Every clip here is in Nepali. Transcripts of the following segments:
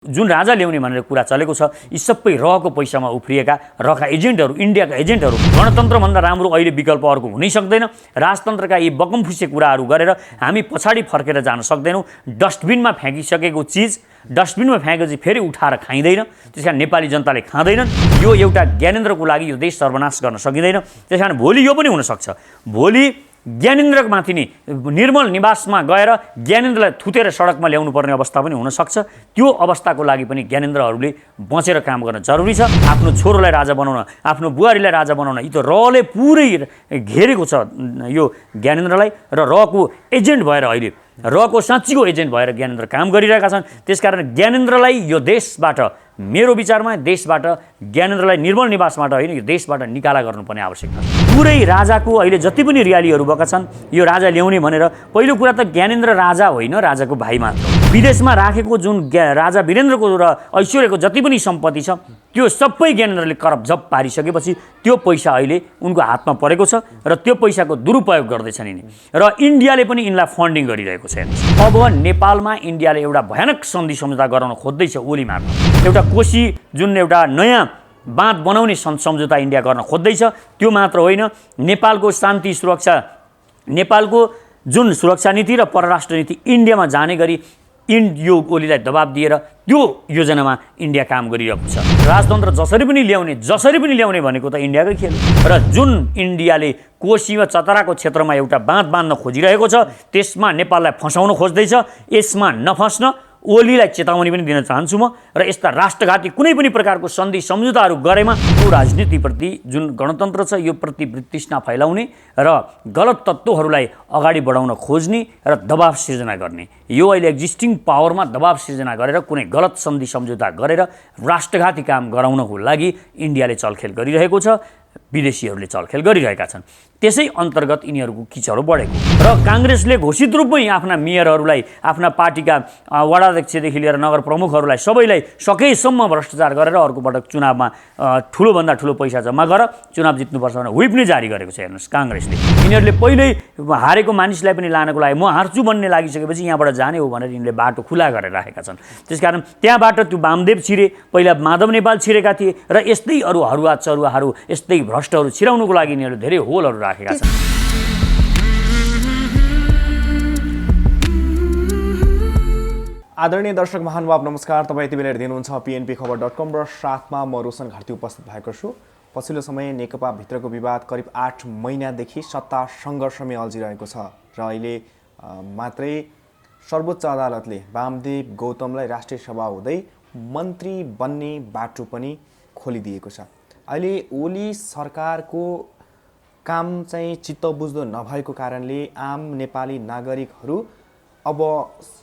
जुन राजा ल्याउने भनेर कुरा चलेको छ, यी सबै रहको पैसामा उफ्रिएका रहका एजेन्टहरू, इन्डियाका एजेन्टहरू। गणतन्त्रभन्दा राम्रो अहिले विकल्प अर्को हुनै सक्दैन। राजतन्त्रका यी बकमफुसे कुराहरू गरेर हामी पछाडि फर्केर जान सक्दैनौँ। डस्टबिनमा फ्याँकिसकेको चिज डस्टबिनमा फ्याँकेपछि फेरि उठाएर खाइँदैन, त्यसकारण नेपाली जनताले खाँदैनन्। यो एउटा ज्ञानेन्द्रको लागि यो देश सर्वनाश गर्न सकिँदैन। त्यसकारण भोलि यो पनि हुनसक्छ, भोलि ज्ञानेन्द्रमाथि नि निर्मल निवासमा गएर ज्ञानेन्द्रलाई थुतेर सडकमा ल्याउनु पर्ने अवस्था पनि हुनसक्छ। त्यो अवस्थाको लागि पनि ज्ञानेन्द्रहरूले बचेर काम गर्न जरुरी छ। आफ्नो छोरोलाई राजा बनाउन, आफ्नो बुहारीलाई राजा बनाउन यी त रहले पुरै घेरेको छ यो ज्ञानेन्द्रलाई, र रहको एजेन्ट भएर अहिले रहको साँच्चीको एजेन्ट भएर ज्ञानेन्द्र काम गरिरहेका छन्। त्यसकारण ज्ञानेन्द्रलाई यो देशबाट, मेरो विचारमा देशबाट ज्ञानेन्द्रलाई निर्मल निवासबाट होइन, यो देशबाट निकाला गर्नुपर्ने आवश्यकता छ। पुरै राजाको अहिले जति पनि रियालीहरू भएका छन् यो राजा ल्याउने भनेर, पहिलो कुरा त ज्ञानेन्द्र राजा होइन, राजाको भाइ मात्र। विदेशमा राखेको जुन राजा वीरेन्द्रको र ऐश्वर्यको जति पनि सम्पत्ति छ त्यो सबै ज्ञानेन्द्रले करपझप पारिसकेपछि त्यो पैसा अहिले उनको हातमा परेको छ र त्यो पैसाको दुरुपयोग गर्दैछन् यिनी, र इन्डियाले पनि यिनलाई फन्डिङ गरिरहेको छ। अब नेपालमा इन्डियाले एउटा भयानक सन्धि सम्झौता गराउन खोज्दैछ ओली मार्फत। एउटा कोशी जुन एउटा नयाँ बाँध बनाउने सम्झौता इन्डिया गर्न खोज्दैछ। त्यो मात्र होइन, नेपालको शान्ति सुरक्षा, नेपालको जुन सुरक्षा नीति र परराष्ट्र नीति इन्डियामा जाने गरी यो ओलीलाई दबाब दिएर त्यो योजनामा इन्डिया काम गरिरहेको छ। राजतन्त्र जसरी पनि ल्याउने भनेको त इन्डियाकै खेल, र जुन इन्डियाले कोशी वा चतराको क्षेत्रमा एउटा बाँध बाँध्न खोजिरहेको छ त्यसमा नेपाललाई फसाउन खोज्दैछ। यसमा नफस्न ओलीलाई चेतावनी पनि दिन चाहन्छु म। र यस्ता राष्ट्रघाती कुनै पनि प्रकारको सन्धि सम्झौताहरू गरेमा यो राजनीतिप्रति जुन गणतन्त्र छ यो प्रति वितृष्णा फैलाउने र गलत तत्त्वहरूलाई अगाडि बढाउन खोज्ने र दबाव सिर्जना गर्ने, यो अहिले एक्जिस्टिङ पावरमा दबाव सिर्जना गरेर कुनै गलत सन्धि सम्झौता गरेर राष्ट्रघाती काम गराउनको लागि इन्डियाले चलखेल गरिरहेको छ, विदेशीहरूले चलखेल गरिरहेका छन्। त्यसै अन्तर्गत यिनीहरूको किचरो बढेको र काङ्ग्रेसले घोषित रूपमै आफ्ना मेयरहरूलाई, आफ्ना पार्टीका वडाध्यक्षदेखि लिएर नगर प्रमुखहरूलाई सबैलाई सकेसम्म भ्रष्टाचार गरेर अर्को पटक चुनावमा ठुलोभन्दा ठुलो पैसा जम्मा गर चुनाव जित्नुपर्छ भनेर व्हिप नै जारी गरेको छ। हेर्नुहोस् काङ्ग्रेसले, यिनीहरूले पहिल्यै हारेको मानिसलाई पनि लानको लागि म हार्छु भन्ने लागिसकेपछि यहाँबाट जाने हो भनेर यिनले बाटो खुला गरेर राखेका छन्। त्यसकारण त्यहाँबाट त्यो वामदेव छिरे, पहिला माधव नेपाल छिरेका थिए, र यस्तै अरू हरुवा चरुवाहरू यस्तै भ्रष्टहरू छिराउनुको लागि यिनीहरूले धेरै होलहरू राखेका छन्। आदरणीय दर्शक महानुभाव नमस्कार, तपाईँ यति बेला हेर्नुहुन्छ pnpखबर.com र साथमा म रोशन घार्ती उपस्थित भएको छु। पछिल्लो समय नेकपा भित्रको विवाद करिब 8 महिनादेखि सत्ता सङ्घर्षमै अल्झिरहेको छ र अहिले मात्रै सर्वोच्च अदालतले वामदेव गौतमलाई राष्ट्रिय सभा हुँदै मन्त्री बन्ने बाटो पनि खोलिदिएको छ। अहिले ओली सरकारको काम चाहिँ चित्त बुझ्दो नभएको कारणले आम नेपाली नागरिकहरू अब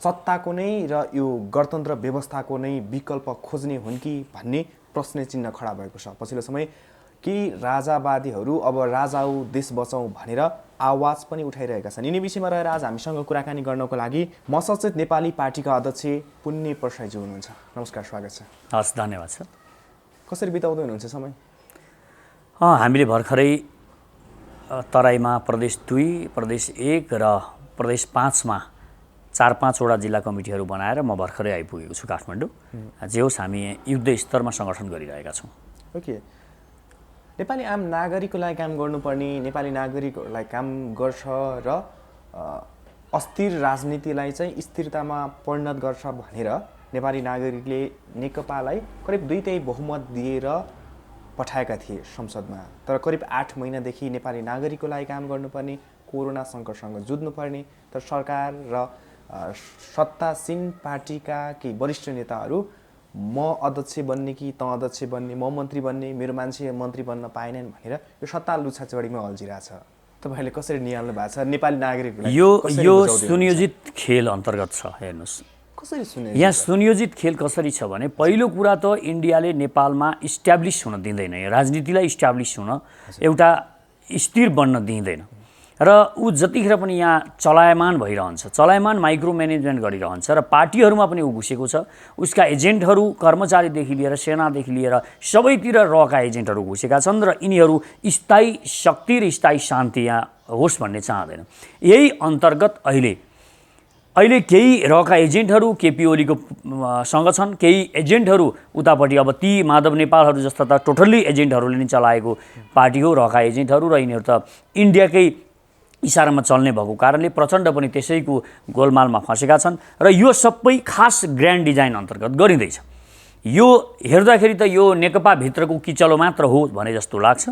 सत्ताको नै र यो गणतन्त्र व्यवस्थाको नै विकल्प खोज्ने हुन् कि भन्ने प्रश्न चिन्ह खडा भएको छ। पछिल्लो समय केही राजावादीहरू अब राजाऊ देश बचाऊ भनेर आवाज पनि उठाइरहेका छन्। यिनी विषयमा रहेर आज हामीसँग कुराकानी गर्नको लागि म सचेत नेपाली पार्टीका अध्यक्ष पुण्य प्रसाईजी हुनुहुन्छ। नमस्कार, स्वागत छ। हस्, धन्यवाद छ। कसरी बिताउँदै हुनुहुन्छ समय? हामीले भर्खरै तराईमा प्रदेश 2, प्रदेश 1 र प्रदेश 5मा 4-5 वटा जिल्ला कमिटीहरू बनाएर म भर्खरै आइपुगेको छु काठमाडौँ। जे होस्, हामी युद्ध स्तरमा सङ्गठन गरिरहेका छौँ। ओके, नेपाली आम नागरिकको लागि काम गर्नुपर्ने, नेपाली नागरिकहरूलाई काम गर्छ र अस्थिर राजनीतिलाई चाहिँ स्थिरतामा परिणत गर्छ भनेर नेपाली नागरिकले नेकपालाई करिब 2/3 बहुमत दिएर पठाएका थिए संसदमा। तर करिब 8 महिनादेखि नेपाली नागरिकको लागि काम गर्नुपर्ने, कोरोना सङ्कटसँग जुझ्नुपर्ने, तर सरकार र सत्तासीन पार्टीका केही वरिष्ठ नेताहरू म अध्यक्ष बन्ने कि त अध्यक्ष बन्ने, म मन्त्री बन्ने, मेरो मान्छे मन्त्री बन्न पाएनन् भनेर यो सत्ता लुछाचुरीमा अल्झिरहेछ। तपाईँहरूले कसरी निहाल्नु भएको छ नेपाली नागरिकलाई? यो सुनियोजित खेल अन्तर्गत छ। हेर्नुहोस् कसरी सुने यहाँ सुनियोजित खेल कसरी छ भने, पहिलो कुरा त इन्डियाले नेपालमा इस्ट्याब्लिस हुन दिँदैन, राजनीतिलाई इस्ट्याब्लिस हुन, एउटा स्थिर बन्न दिँदैन। र ऊ जतिखेर पनि यहाँ चलायमान भइरहन्छ, चलायमान माइक्रो म्यानेजमेन्ट गरिरहन्छ र पार्टीहरूमा पनि ऊ घुसेको छ। उसका एजेन्टहरू, कर्मचारीदेखि लिएर सेनादेखि लिएर सबैतिर रहका एजेन्टहरू घुसेका छन् र यिनीहरू स्थायी शक्ति र स्थायी शान्ति यहाँ होस् भन्ने चाहँदैन। यही अन्तर्गत अहिले अहिले केही रका एजेन्टहरू केपी ओलीको सँग छन्, केही एजेन्टहरू उतापट्टि अब ती माधव नेपालहरू जस्ता त टोटल्ली एजेन्टहरूले नै चलाएको पार्टी हो रका एजेन्टहरू, र यिनीहरू त इन्डियाकै इसारामा चल्ने भएको कारणले प्रचण्ड पनि त्यसैको गोलमालमा फँसेका छन् र यो सबै खास ग्रान्ड डिजाइन अन्तर्गत गरिँदैछ। यो हेर्दाखेरि त यो नेकपा भित्रको किचलो मात्र हो भने जस्तो लाग्छ,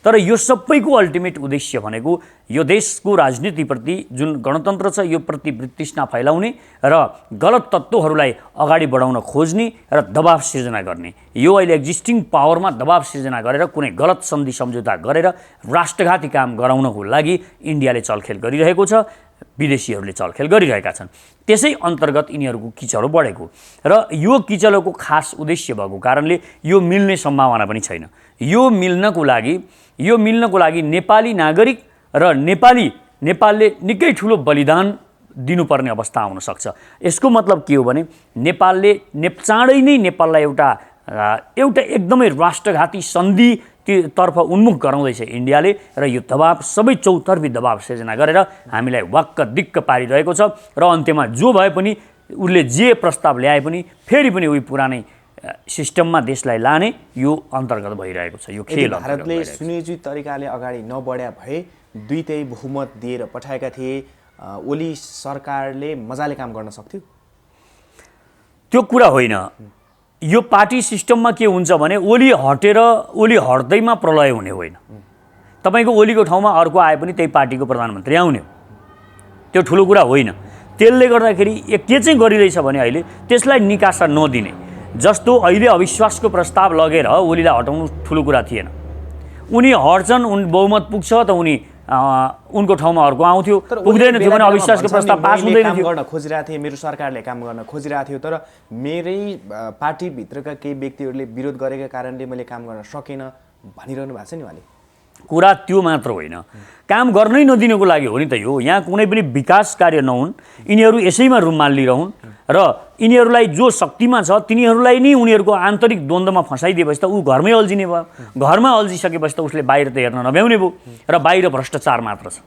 तर यो सबैको अल्टिमेट उद्देश्य भनेको यो देशको राजनीतिप्रति जुन गणतन्त्र छ यो प्रति वितृष्णा फैलाउने र गलत तत्त्वहरूलाई अगाडि बढाउन खोज्ने र दबाव सिर्जना गर्ने। यो अहिले एक्जिस्टिङ पावरमा दबाव सिर्जना गरेर कुनै गलत सन्धि सम्झौता गरेर राष्ट्रघाती काम गराउनको लागि इन्डियाले चलखेल गरिरहेको छ, विदेशीहरूले चलखेल गरिरहेका छन्। त्यसै अन्तर्गत यिनीहरूको किचलो बढेको र यो किचलोको खास उद्देश्य भएको कारणले यो मिल्ने सम्भावना पनि छैन। यो मिल्नको लागि नेपाली नागरिक र नेपालले निकै ठुलो बलिदान दिनुपर्ने अवस्था आउन सक्छ। यसको मतलब के हो भने नेपालले चाँडै नै नेपाललाई एउटा एकदमै राष्ट्रघाती सन्धि तर्फ उन्मुख गराउँदैछ इन्डियाले, र यो दबाव सबै चौतर्फी दबाव सिर्जना गरेर हामीलाई वाक्क दिक्क पारिरहेको छ र अन्त्यमा जो भए पनि उसले जे प्रस्ताव ल्याए पनि फेरि पनि उही पुरानै सिस्टममा देशलाई लाने यो अन्तर्गत भइरहेको छ। यो खेल भारतले सुनियोजित तरिकाले अगाडि नबढ्या भए दुईटै बहुमत दिएर पठाएका थिए, ओली सरकारले मजाले काम गर्न सक्थ्यो। त्यो कुरा होइन। यो पार्टी सिस्टममा के हुन्छ भने ओली हट्दैमा प्रलय हुने होइन। तपाईँको ओलीको ठाउँमा अर्को आए पनि त्यही पार्टीको प्रधानमन्त्री आउने हो, त्यो ठुलो कुरा होइन। त्यसले गर्दाखेरि के चाहिँ गरिँदैछ भने अहिले त्यसलाई निकासा नदिने, जस्तो अहिले अविश्वासको प्रस्ताव लगेर ओलीलाई हटाउनु ठुलो कुरा थिएन। उनी हट्छन्, बहुमत पुग्छ त उनको ठाउँमा अर्को आउँथ्यो, पुग्दैन थियो भने अविश्वासको प्रस्ताव पास हुँदैन थियो। गर्न खोजिरहेको थिएँ, मेरो सरकारले काम गर्न खोजिरहेको थियो, तर मेरै पार्टीभित्रका केही व्यक्तिहरूले विरोध गरेका कारणले मैले काम गर्न सकेन भनिरहनु भएको छ नि उहाँले। कुरा त्यो मात्र होइन, काम गर्नै नदिनुको लागि हो नि त यो। यहाँ कुनै पनि विकास कार्य नहुन्, यिनीहरू यसैमा रुमाल लिइरहन् र यिनीहरूलाई जो शक्तिमा छ तिनीहरूलाई नै उनीहरूको आन्तरिक द्वन्द्वमा फसाइदिएपछि त ऊ घरमै अल्झिने भयो। घरमा अल्झिसकेपछि त उसले बाहिर त हेर्न नभ्याउने भयो र बाहिर भ्रष्टाचार मात्र छ।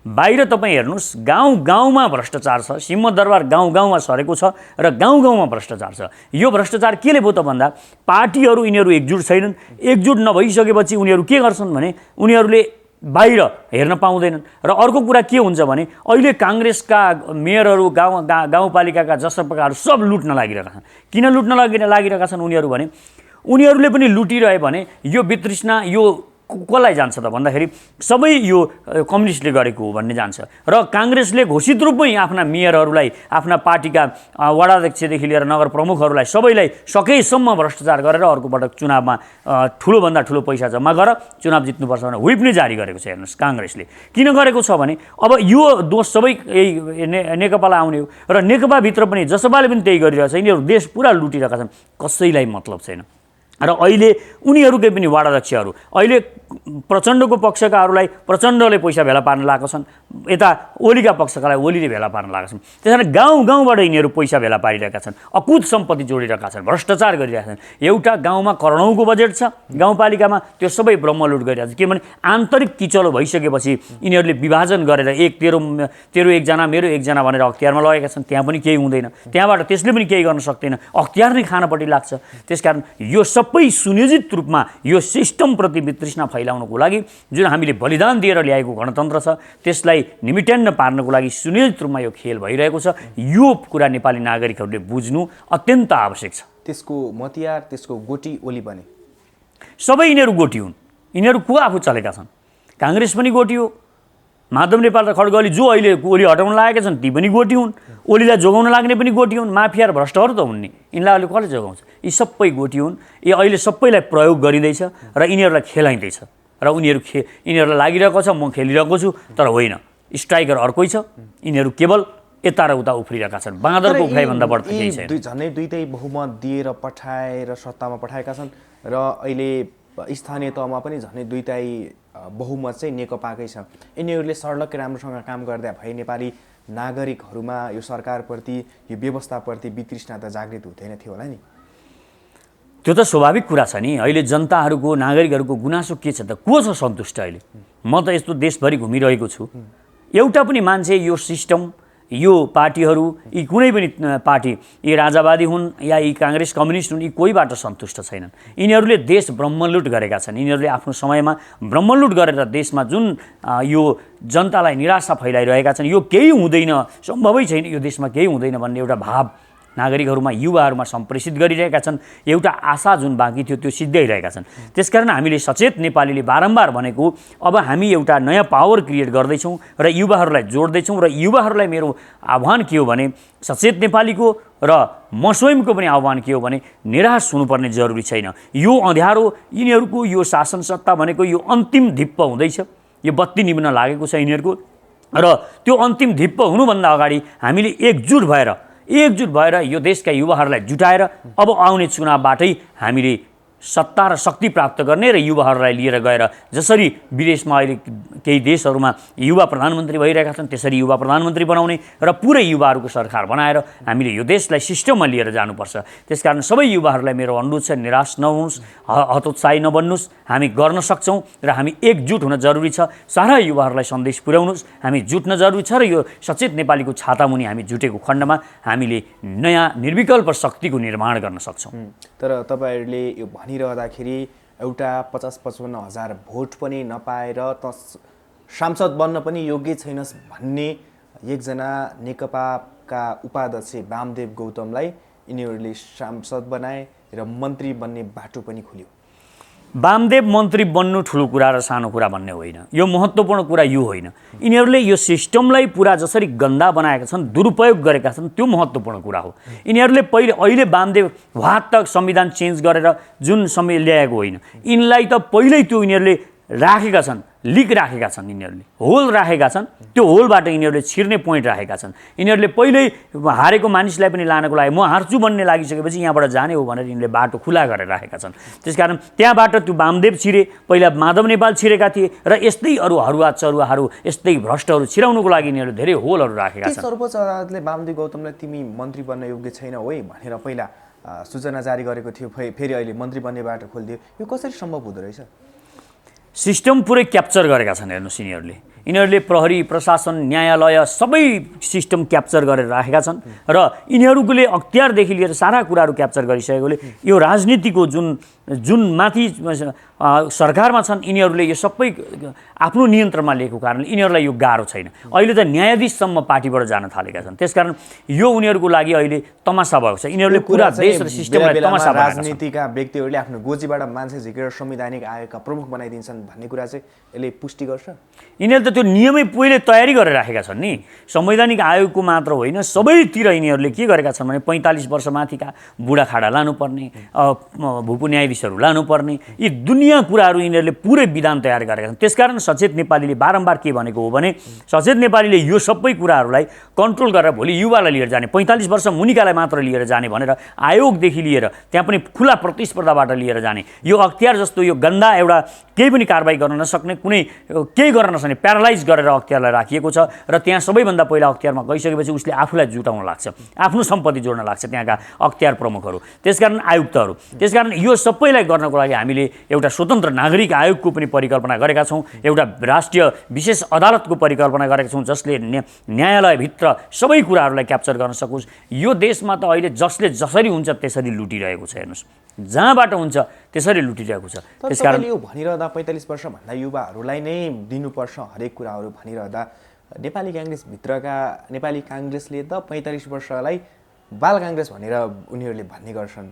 बाहिर तपाईँ हेर्नुहोस्, गाउँमा भ्रष्टाचार छ, सिंहदरबार गाउँमा सरेको छ र गाउँमा भ्रष्टाचार छ। यो भ्रष्टाचार केले भयो त भन्दा पार्टीहरू यिनीहरू एकजुट छैनन्। एकजुट नभइसकेपछि उनीहरू के गर्छन् भने उनीहरूले बाहिर हेर्न पाउँदैनन्। र अर्को कुरा के हुन्छ भने अहिले काङ्ग्रेसका मेयरहरू गाउँपालिकाका जसपाहरू सब लुट्न लागिरहेका छन्। किन लुट्न लागिरहेका छन् उनीहरू भने उनीहरूले पनि लुटिरहे भने यो वितृष्णा यो कसलाई जान्छ त भन्दाखेरि सबै यो कम्युनिस्टले गरेको हो भन्ने जान्छ। र काङ्ग्रेसले घोषित रूपमै आफ्ना मेयरहरूलाई, आफ्ना पार्टीका वडाध्यक्षदेखि लिएर नगर प्रमुखहरूलाई सबैलाई सकेसम्म भ्रष्टाचार गरेर अर्को पटक चुनावमा ठुलोभन्दा ठुलो पैसा जम्मा गर चुनाव जित्नुपर्छ भनेर व्हिप नै जारी गरेको छ। हेर्नुहोस् काङ्ग्रेसले किन गरेको छ भने अब यो दोष सबै यही नेकपालाई आउने हो र नेकपाभित्र पनि जसपाले पनि त्यही गरिरहेछ। यिनीहरू देश पुरा लुटिरहेका छन्, कसैलाई मतलब छैन। र अहिले उनीहरूकै पनि वाडाध्यक्षहरू अहिले प्रचण्डको पक्षकाहरूलाई प्रचण्डले पैसा भेला पार्न लागेका छन्, यता ओलीका पक्षकालाई ओलीले भेला पार्न लागेका छन्। त्यसैले गाउँबाट यिनीहरू पैसा भेला पारिरहेका छन्, अकुत सम्पत्ति जोडिरहेका छन्, भ्रष्टाचार गरिरहेका छन्। एउटा गाउँमा करोडौँको बजेट छ, गाउँपालिकामा त्यो सबै ब्रह्मलुट गरिरहेका छन्। किनभने आन्तरिक किचलो भइसकेपछि यिनीहरूले विभाजन गरेर तेरो एकजना मेरो एकजना भनेर अख्तियारमा लगेका छन्। त्यहाँ पनि केही हुँदैन, त्यहाँबाट त्यसले पनि केही गर्न सक्दैन, अख्तियार नै खानपट्टि लाग्छ। त्यसकारण यो सबै सुनियोजित रूपमा यो सिस्टमप्रति वितृष्णा फैलाउनको लागि जुन हामीले बलिदान दिएर ल्याएको गणतन्त्र छ त्यसलाई निमिट्यान्न पार्नको लागि सुनियोजित रूपमा यो खेल भइरहेको छ। यो कुरा नेपाली नागरिकहरूले बुझ्नु अत्यन्त आवश्यक छ। त्यसको मतियार, त्यसको गोटी ओली बने। सबै यिनीहरू गोटी हुन्। यिनीहरू को आफू चलेका छन्। काङ्ग्रेस पनि गोटी हो, माधव नेपाल र खड्ग ओली जो अहिले ओली हटाउन लागेका छन् ती पनि गोटी हुन्, ओलीलाई जोगाउन लाग्ने पनि गोटी हुन्। माफिया र भ्रष्टहरू त हुन् नि, यिनलाई अहिले कसले जोगाउँछ? यी सबै गोटी हुन्। यी अहिले सबैलाई प्रयोग गरिँदैछ र यिनीहरूलाई खेलाइँदैछ र यिनीहरूलाई लागिरहेको छ म खेलिरहेको छु, तर होइन, स्ट्राइकर अर्कै छ। यिनीहरू केवल यता र उता उफ्रिरहेका छन्। बाँदरको उफ्राइभन्दा बढ्ता केही छैन। झन्डै दुईटै बहुमत दिएर पठाएर सत्तामा पठाएका छन् र अहिले स्थानीय तहमा पनि झन्डै दुईटै बहुमत चाहिँ नेकपाकै छ। यिनीहरूले सर्लक्कै राम्रोसँग काम गर्दा भए नेपाली नागरिकहरूमा यो सरकारप्रति यो व्यवस्थाप्रति वितृष्णा त जागृत हुँदैन थियो होला नि। त्यो त स्वाभाविक कुरा छ नि। अहिले जनताहरूको नागरिकहरूको गुनासो के छ त? को छ सन्तुष्ट? अहिले म त यस्तो देशभरि घुमिरहेको छु, एउटा पनि मान्छे यो सिस्टम यो पार्टीहरू यी कुनै पनि पार्टी यी राजावादी हुन् या यी काङ्ग्रेस कम्युनिस्ट हुन्, यी कोहीबाट सन्तुष्ट छैनन्। यिनीहरूले देश ब्रह्मलुट गरेका छन्। यिनीहरूले आफ्नो समयमा ब्रह्मलुट गरेर देशमा जुन यो जनतालाई निराशा फैलाइरहेका छन्, यो केही हुँदैन, सम्भवै छैन, यो देशमा केही हुँदैन भन्ने एउटा भाव नागरिकहरूमा युवाहरूमा सम्प्रेषित गरिरहेका छन्। एउटा आशा जुन बाँकी थियो त्यो सिद्ध्याइरहेका छन्। त्यसकारण हामीले सचेत नेपालीले बारम्बार भनेको अब हामी एउटा नयाँ पावर क्रिएट गर्दैछौँ र युवाहरूलाई जोड्दैछौँ। र युवाहरूलाई मेरो आह्वान के हो भने सचेत नेपालीको र म स्वयंको पनि आह्वान के हो भने निराश हुनुपर्ने जरुरी छैन। यो अँध्यारो यिनीहरूको यो शासन सत्ता भनेको यो अन्तिम धिप्प हुँदैछ। यो बत्ती निभ्न लागेको छ यिनीहरूको र त्यो अन्तिम धिप्प हुनुभन्दा अगाडि हामीले एकजुट भएर यो देशका युवाहरूलाई जुटाएर अब आउने चुनावबाटै हामीले सत्ता र शक्ति प्राप्त गर्ने र युवाहरूलाई लिएर गएर जसरी विदेशमा अहिले केही देशहरूमा युवा प्रधानमन्त्री भइरहेका छन् त्यसरी युवा प्रधानमन्त्री बनाउने र पुरै युवाहरूको सरकार बनाएर हामीले यो देशलाई सिस्टममा लिएर जानुपर्छ। त्यसकारण सबै युवाहरूलाई मेरो अनुरोध छ, निराश नहुनुहोस्, हतोत्साही नबन्नुहोस्। हामी गर्न सक्छौँ र हामी एकजुट हुन जरुरी छ। सारा युवाहरूलाई सन्देश पुर्याउनुहोस्, हामी जुट्न जरुरी छ र यो सचेत नेपालीको छातामुनि हामी जुटेको खण्डमा हामीले नयाँ निर्विकल्प शक्तिको निर्माण गर्न सक्छौँ। तर तपाईँहरूले यो भनिरहँदाखेरि एउटा 50-55 हजार भोट पनि नपाएर त सांसद बन्न पनि योग्य छैनस् भन्ने एकजना नेकपाका उपाध्यक्ष वामदेव गौतमलाई यिनीहरूले सांसद बनाए र मन्त्री बन्ने बाटो पनि खुल्यो। वामदेव मन्त्री बन्नु ठुलो कुरा र सानो कुरा भन्ने होइन, यो महत्त्वपूर्ण कुरा यो होइन। यिनीहरूले यो सिस्टमलाई पुरा जसरी गन्दा बनाएका छन्, दुरुपयोग गरेका छन्, त्यो महत्त्वपूर्ण कुरा हो। यिनीहरूले अहिले वामदेव वात्तक संविधान चेन्ज गरेर जुन समय ल्याएको होइन, यिनलाई त पहिल्यै त्यो यिनीहरूले राखेका छन्, लिक राखेका छन्, यिनीहरूले होल राखेका छन्। त्यो होलबाट यिनीहरूले छिर्ने पोइन्ट राखेका छन्। यिनीहरूले पहिल्यै हारेको मानिसलाई पनि लानको लागि म हार्छु भन्ने लागिसकेपछि यहाँबाट जाने हो भनेर यिनले बाटो खुला गरेर राखेका छन्। त्यसकारण त्यहाँबाट त्यो वामदेव छिरे, पहिला माधव नेपाल छिरेका थिए र यस्तै अरू हरुवा चरुवाहरू यस्तै भ्रष्टहरू छिराउनुको लागि यिनीहरूले धेरै होलहरू राखेका छन्। सर्वोच्च अदालतले वामदेव गौतमलाई तिमी मन्त्री बन्न योग्य छैन है भनेर पहिला सूचना जारी गरेको थियो, फेरि अहिले मन्त्री बन्ने बाटो खोलिदियो। यो कसरी सम्भव हुँदो रहेछ? सिस्टम पुरै क्याप्चर गरेका छन्। हेर्नुहोस्, यिनीहरूले प्रहरी, प्रशासन, न्यायालय सबै सिस्टम क्याप्चर गरेर राखेका छन् र यिनीहरूले अख्तियारदेखि लिएर सारा कुराहरू क्याप्चर गरिसकेकोले यो राजनीतिको जुन माथि सरकारमा छन् यिनीहरूले यो सबै आफ्नो नियन्त्रणमा लिएको कारणले यिनीहरूलाई यो गाह्रो छैन। अहिले त न्यायाधीशसम्म पार्टीबाट जान थालेका छन्। त्यसकारण यो उनीहरूको लागि अहिले तमासा भएको छ। यिनीहरूले पुरा देश र सिस्टमलाई तमासा बनाएका छन्। राजनीतिका व्यक्तिहरूले आफ्नो गोजीबाट मान्छे झिकेर संवैधानिक आयोगका प्रमुख बनाइदिन्छन् भन्ने कुरा चाहिँ यसले पुष्टि गर्छ। यिनीहरूले त त्यो नियमै पहिले तयारी गरेर राखेका छन् नि। संवैधानिक आयोगको मात्र होइन, सबैतिर यिनीहरूले के गरेका छन् भने 45 वर्ष माथिका बुढाखाडा लानुपर्ने, भूपू न्यायाधीशहरू लानुपर्ने, यी दुनियाँ कुराहरू यिनीहरूले पुरै विधान तयार गरेका छन्। त्यसकारण सचेत नेपालीले बारम्बार के भनेको हो भने सचेत नेपालीले यो सबै कुराहरूलाई कन्ट्रोल गरेर भोलि युवालाई लिएर जाने, 45 वर्ष मुनिकालाई मात्र लिएर जाने भनेर आयोगदेखि लिएर त्यहाँ पनि खुला प्रतिस्पर्धाबाट लिएर जाने, यो अख्तियार जस्तो यो गन्दा एउटा केही पनि कारबाही गर्न नसक्ने, कुनै केही गर्न नसक्ने प्यारालाइज गरेर अख्तियारलाई राखिएको छ र त्यहाँ सबैभन्दा पहिला अख्तियारमा गइसकेपछि उसले आफूलाई जुटाउन लाग्छ, आफ्नो सम्पत्ति जोड्न लाग्छ त्यहाँका अख्तियार प्रमुखहरू, त्यसकारण आयुक्तहरू। त्यसकारण यो सबैलाई गर्नको लागि हामीले एउटा स्वतन्त्र नागरिक आयोगको पनि परिकल्पना गरेका छौँ, एउटा राष्ट्रिय विशेष अदालतको परिकल्पना गरेका छौँ जसले न्यायालयभित्र सबै कुराहरूलाई क्याप्चर गर्न सकोस्। यो देशमा त अहिले जसले जसरी हुन्छ त्यसरी लुटिरहेको छ। हेर्नुहोस्, जहाँबाट हुन्छ त्यसरी लुटिरहेको छ। त्यसकारण यो भनिरहँदा 45 वर्षभन्दा युवाहरूलाई नै दिनुपर्छ हरेक कुराहरू भनिरहँदा नेपाली काङ्ग्रेसले त 45 वर्षलाई बाल काङ्ग्रेस भनेर उनीहरूले भन्ने गर्छन्।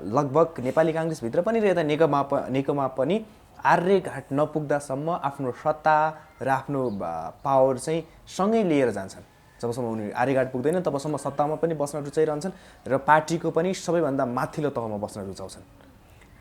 लगभग नेपाली काङ्ग्रेसभित्र पनि र यता नेकमा पनि आर्यघाट नपुग्दासम्म आफ्नो सत्ता र आफ्नो पावर चाहिँ सँगै लिएर जान्छन्। जबसम्म उनीहरू आर्यघाट पुग्दैन तबसम्म सत्तामा पनि बस्न रुचाइरहन्छन् र पार्टीको पनि सबैभन्दा माथिल्लो तहमा बस्न रुचाउँछन्।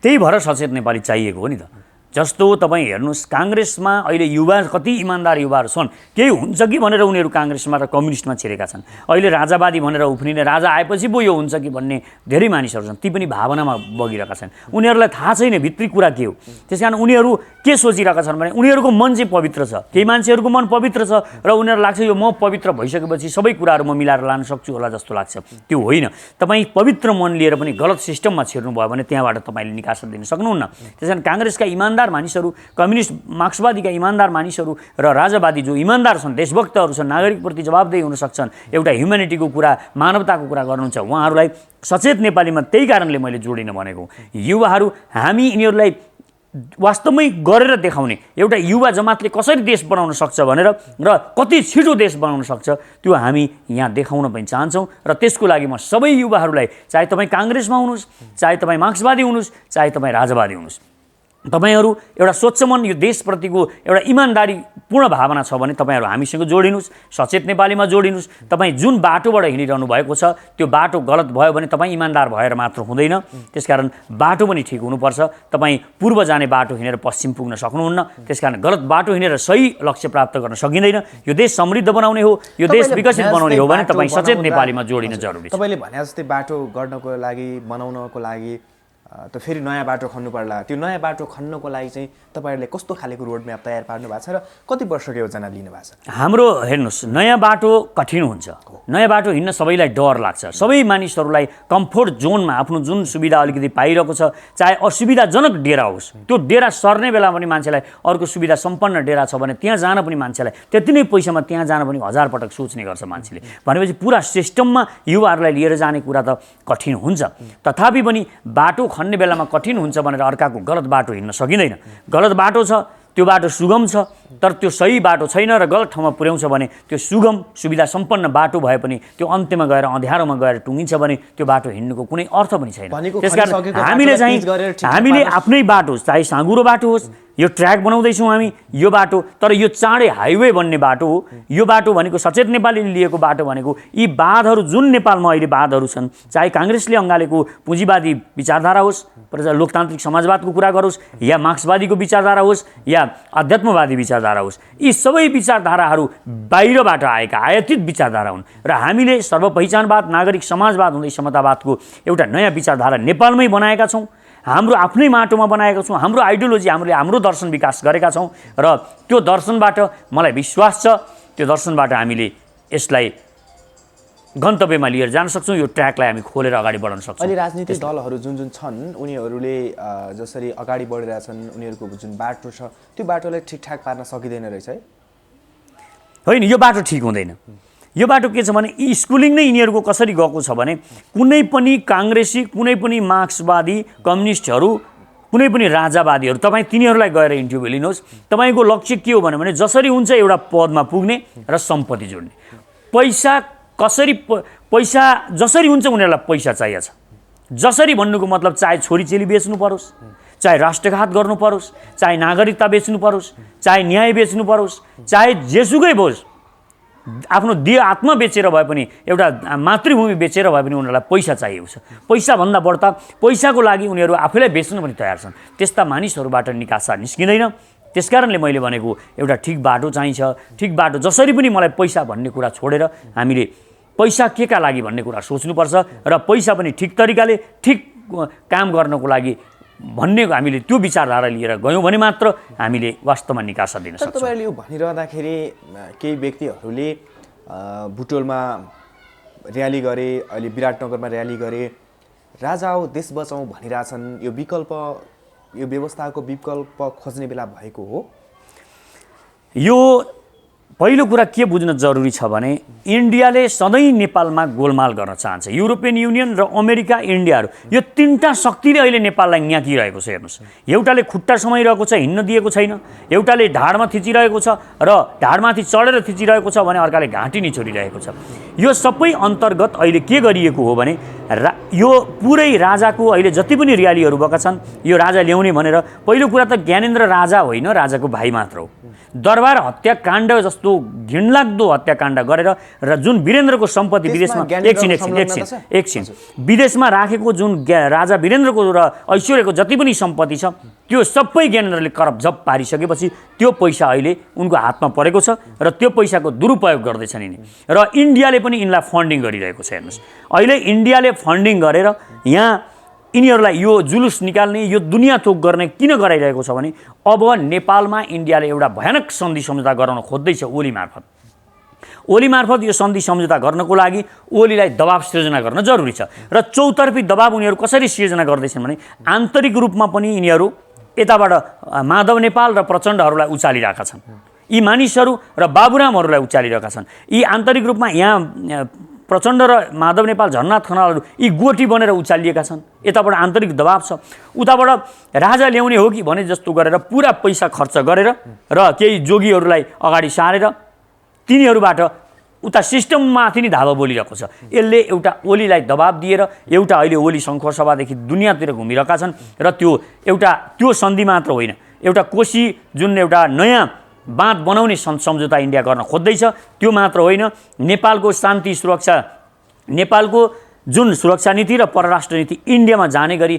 त्यही भएर सचेत नेपाली चाहिएको हो नि त। जस्तो तपाईँ हेर्नुहोस्, काङ्ग्रेसमा अहिले युवा कति इमान्दार युवाहरू छन्, केही हुन्छ कि भनेर उनीहरू काङ्ग्रेसमा र कम्युनिस्टमा छिरेका छन्। अहिले राजावादी भनेर उफ्रिने, राजा आएपछि पो यो हुन्छ कि भन्ने धेरै मानिसहरू छन्, ती पनि भावनामा बगिरहेका छन्। उनीहरूलाई थाहा छैन भित्री कुरा के हो। त्यसकारण उनीहरू के सोचिरहेका छन् भने उनीहरूको मन चाहिँ पवित्र छ, केही मान्छेहरूको मन पवित्र छ र उनीहरूलाई लाग्छ यो म पवित्र भइसकेपछि सबै कुराहरू म मिलाएर लान सक्छु होला जस्तो लाग्छ। त्यो होइन। तपाईँ पवित्र मन लिएर पनि गलत सिस्टममा छिर्नुभयो भने त्यहाँबाट तपाईँले निकास दिन सक्नुहुन्न। त्यसकारण काङ्ग्रेसका इमान्दार इमान्दार मानिसहरू, कम्युनिस्ट मार्क्सवादीका इमान्दार मानिसहरू र राजावादी जो इमान्दार छन्, देशभक्तहरू छन्, नागरिकप्रति जवाबदेही हुन सक्छन्, एउटा ह्युम्यानिटीको कुरा, मानवताको कुरा गर्नुहुन्छ, उहाँहरूलाई सचेत नेपालीमा त्यही कारणले मैले जोडिन भनेको। युवाहरू हामी यिनीहरूलाई वास्तवमै गरेर देखाउने, एउटा युवा जमातले कसरी देश बनाउन सक्छ भनेर र कति छिटो देश बनाउन सक्छ त्यो हामी यहाँ देखाउन पनि चाहन्छौँ। र त्यसको लागि म सबै युवाहरूलाई, चाहे तपाईँ काङ्ग्रेसमा हुनुहोस्, चाहे तपाईँ मार्क्सवादी हुनुहोस्, चाहे तपाईँ राजावादी हुनुहोस्, तपाईहरू एउटा स्वच्छ मन, यो देशप्रतिको एउटा इमान्दारीपूर्ण भावना छ भने तपाईँहरू हामीसँग जोडिनुहोस्, सचेत नेपालीमा जोडिनुहोस्। तपाईँ जुन बाटोबाट हिँडिरहनु भएको छ त्यो बाटो गलत भयो भने तपाईँ इमान्दार भएर मात्र हुँदैन, त्यसकारण बाटो पनि ठिक हुनुपर्छ। तपाईँ पूर्व जाने बाटो हिँडेर पश्चिम पुग्न सक्नुहुन्न, त्यसकारण गलत बाटो हिँडेर सही लक्ष्य प्राप्त गर्न सकिँदैन। यो देश समृद्ध बनाउने हो, यो देश विकसित बनाउने हो भने तपाईँ सचेत नेपालीमा जोडिन जरुरी छ। तपाईँले भने जस्तै बाटो गर्नको लागि, बनाउनको लागि त फेरि नयाँ बाटो खन्नु पर्ला। त्यो नयाँ बाटो खन्नको लागि चाहिँ तपाईँहरूले कस्तो खालेको रोड म्याप तयार पार्नु भएको छ र कति वर्षको योजना लिनु भएको छ? हाम्रो हेर्नुहोस्, नयाँ बाटो कठिन हुन्छ, नयाँ बाटो हिँड्न सबैलाई डर लाग्छ। सबै मानिसहरूलाई कम्फोर्ट जोनमा आफ्नो जुन सुविधा अलिकति पाइरहेको छ, चाहे असुविधाजनक डेरा होस्, त्यो डेरा सर्ने बेला पनि मान्छेलाई अर्को सुविधा सम्पन्न डेरा छ भने त्यहाँ जान पनि मान्छेलाई त्यति नै पैसामा त्यहाँ जान पनि 1000 पटक सोच्ने गर्छ मान्छेले। भनेपछि पुरा सिस्टममा युवाहरूलाई लिएर जाने कुरा त कठिन हुन्छ। तथापि पनि बाटो खन्ने बेलामा कठिन हुन्छ भनेर अर्काको गलत बाटो हिँड्न सकिँदैन। गलत बाटो छ, त्यो बाटो सुगम छ, तर त्यो सही बाटो छैन र गलत ठाउँमा पुर्याउँछ भने त्यो सुगम सुविधा सम्पन्न बाटो भए पनि त्यो अन्त्यमा गएर अँध्यारोमा गएर टुङ्गिन्छ भने त्यो बाटो हिँड्नुको कुनै अर्थ पनि छैन। त्यसकारण हामीले आफ्नै बाटो, चाहे साँघुरो बाटो होस्, यो ट्र्याक बनाउँदैछौँ हामी, यो बाटो, तर यो चाँडै हाइवे बन्ने बाटो हो। यो बाटो भनेको सचेत नेपालीले लिएको बाटो भनेको यी वादहरू जुन नेपालमा अहिले वादहरू छन्, चाहे काङ्ग्रेसले अँगालेको पुँजीवादी विचारधारा होस्, लोकतान्त्रिक समाजवादको कुरा गरोस्, या मार्क्सवादीको विचारधारा होस्, या अध्यात्मवादी विचारधारा होस्, यी सबै विचारधाराहरू बाहिरबाट आएका आयातित विचारधारा हुन् र हामीले सर्वपहिचानवाद, नागरिक समाजवाद हुँदै समतावादको एउटा नयाँ विचारधारा नेपालमै बनाएका छौँ। हाम्रो आफ्नै माटोमा बनाएका छौँ, हाम्रो आइडियोलोजी, हाम्रो दर्शन विकास गरेका छौँ र त्यो दर्शनबाट मलाई विश्वास छ, त्यो दर्शनबाट हामीले यसलाई गन्तव्यमा लिएर जान सक्छौँ। यो ट्र्याकलाई हामी खोलेर अगाडि बढाउन सक्छौँ। अहिले राजनीतिक दलहरू जुन छन् उनीहरूले जसरी अगाडि बढिरहेछन्, उनीहरूको जुन बाटो छ त्यो बाटोलाई ठिकठाक पार्न सकिँदैन रहेछ है? होइन, यो बाटो ठिक हुँदैन। यो बाटो के छ भने स्कुलिङ नै यिनीहरूको कसरी गएको छ भने कुनै पनि काङ्ग्रेसी, कुनै पनि मार्क्सवादी, कम्युनिस्टहरू, कुनै पनि राजावादीहरू, तपाईँ तिनीहरूलाई गएर इन्टरभ्यू लिनुहोस्। तपाईँको लक्ष्य के हो भने जसरी हुन्छ एउटा पदमा पुग्ने र सम्पत्ति जोड्ने। पैसा जसरी हुन्छ उनीहरूलाई पैसा चाहिएको छ। जसरी भन्नुको मतलब चाहे छोरीचेली बेच्नु परोस्, चाहे राष्ट्रघात गर्नु परोस्, चाहे नागरिकता बेच्नु परोस्, चाहे न्याय बेच्नु परोस्, चाहे जेसुकै होस्, आफ्नो देह आत्मा बेचेर भए पनि, एउटा मातृभूमि बेचेर भए पनि उनीहरूलाई पैसा चाहिएको छ। पैसाभन्दा बढ्ता पैसाको लागि उनीहरू आफैलाई बेच्न पनि तयार छन्। त्यस्ता मानिसहरूबाट निकासा निस्किँदैन। त्यसकारणले मैले भनेको एउटा ठिक बाटो चाहिन्छ। ठिक बाटो जसरी पनि मलाई पैसा भन्ने कुरा छोडेर हामीले पैसा के का लागि भन्ने कुरा सोच्नुपर्छ र पैसा पनि ठिक तरिकाले ठिक काम गर्नको लागि भन्ने हामीले त्यो विचारधारा लिएर गयौँ भने मात्र हामीले वास्तवमा निकासा दिन सक्छौँ। तपाईँहरूले यो भनिरहँदाखेरि केही व्यक्तिहरूले बुटोलमा र्याली गरे, अहिले विराटनगरमा र्याली गरे, राजा आऊ देश बचाउँ भनिरहेछन्। यो विकल्प, यो व्यवस्थाको विकल्प खोज्ने बेला भएको हो? यो पहिलो कुरा के बुझ्न जरुरी छ भने इन्डियाले सधैँ नेपालमा गोलमाल गर्न चाहन्छ। युरोपियन युनियन र अमेरिका, इन्डियाहरू, यो तीनटा शक्तिले अहिले नेपाललाई न्याकिरहेको छ। हेर्नुहोस्, एउटाले खुट्टा समाइरहेको छ, हिँड्न दिएको छैन, एउटाले ढाडमा थिचिरहेको छ र ढाडमाथि चढेर थिचिरहेको छ भने अर्काले घाँटी निचोरिरहेको छ। यो सबै अन्तर्गत अहिले के गरिएको हो भने यो पुरै राजाको अहिले जति पनि र्यालीहरू भएका छन्, यो राजा ल्याउने भनेर पहिलो कुरा त ज्ञानेन्द्र राजा होइन, राजाको भाइ मात्र हो। दरबार हत्याकाण्ड जस्तो घिनलाग्दो हत्याकाण्ड गरेर र जुन वीरेन्द्रको सम्पत्ति विदेशमा एकछिन विदेशमा राखेको जुन राजा वीरेन्द्रको र ऐश्वर्यको जति पनि सम्पत्ति छ त्यो सबै ज्ञानेन्द्रले करपझप पारिसकेपछि त्यो पैसा अहिले उनको हातमा परेको छ र त्यो पैसाको दुरुपयोग गर्दैछन् यिनी। र इन्डियाले पनि यिनलाई फन्डिङ गरिरहेको छ। हेर्नुहोस्, अहिले इन्डियाले फन्डिङ गरेर यहाँ यिनीहरूलाई यो जुलुस निकाल्ने, यो दुनियाँ थोक गर्ने किन गराइरहेको छ भने अब नेपालमा इन्डियाले एउटा भयानक सन्धि सम्झौता गराउन खोज्दैछ ओली मार्फत। ओली मार्फत यो सन्धि सम्झौता गर्नको लागि ओलीलाई दबाब सिर्जना गर्न जरुरी छ। र चौतर्फी दबाब उनीहरू कसरी सिर्जना गर्दैछन् भने आन्तरिक रूपमा पनि यिनीहरू यताबाट माधव नेपाल र प्रचण्डहरूलाई उचालिरहेका छन्। यी मानिसहरू र बाबुरामहरूलाई उचालिरहेका छन्। यी आन्तरिक रूपमा यहाँ प्रचण्ड र माधव नेपाल, झन्नाथ खनालहरू यी गोटी बनेर उचालिएका छन्। यताबाट आन्तरिक दबाब छ, उताबाट राजा ल्याउने हो कि भने जस्तो गरेर पुरा पैसा खर्च गरेर र केही जोगीहरूलाई अगाडि सारेर तिनीहरूबाट उता सिस्टममाथि नै धावा बोलिरहेको छ। यसले एउटा ओलीलाई दबाब दिएर एउटा अहिले ओली सङ्खुवासभादेखि दुनियाँतिर घुमिरहेका छन् र त्यो सन्धि मात्र होइन, एउटा कोशी जुन एउटा नयाँ बाँध बनाउने सम्झौता इन्डिया गर्न खोज्दैछ त्यो मात्र होइन, नेपालको शान्ति सुरक्षा, नेपालको जुन सुरक्षा नीति र परराष्ट्र नीति इन्डियामा जाने गरी